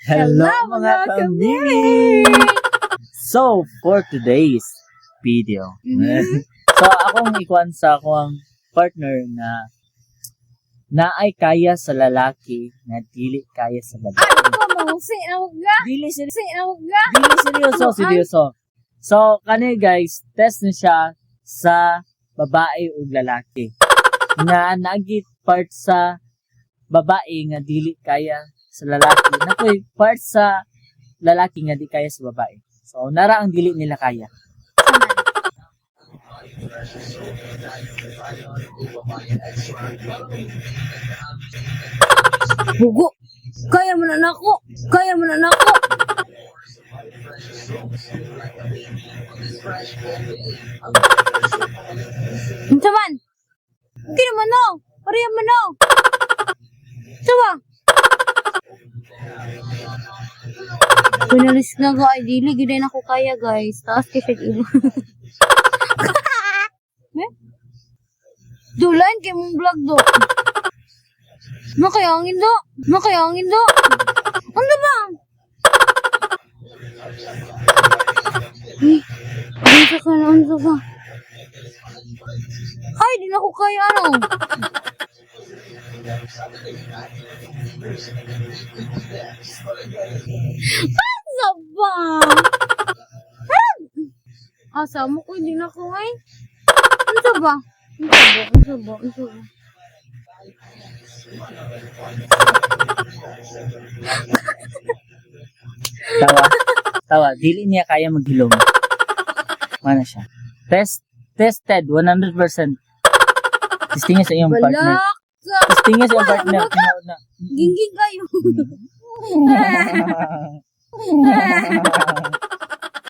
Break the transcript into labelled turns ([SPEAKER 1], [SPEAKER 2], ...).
[SPEAKER 1] Hello mga kamimi! So, for today's video, so akong ikuan sa akong partner na naay kaya sa lalaki na dili kaya sa babae. Dili seryoso. So, kani guys, test na siya sa babae ug lalaki. Nga nagit part sa babae nga dili kaya sa lalaki. Nakoy part sa lalaki nga di kaya sa babae. So, nara ang dili nila kaya.
[SPEAKER 2] Bugo. Kaya mo na nako. Saman. Hindi naman no. Pareha man no. Sawa. Pinalis na ga ay dili gid na ko kaya guys. Taas kasi ilo. Dulan kay mong vlog do. Makayangin do. Ano ba? Ano ka? Ay, di na ko kaya ano. Ano ba? Asa mo ko, di na ko ay. Ano ba?
[SPEAKER 1] Tawa. Dili niya kaya maghilom. Mana siya? Tested 100%. Testing niya sa iyong partner. Testing niya sa iyong partner.
[SPEAKER 2] Gingging kayo.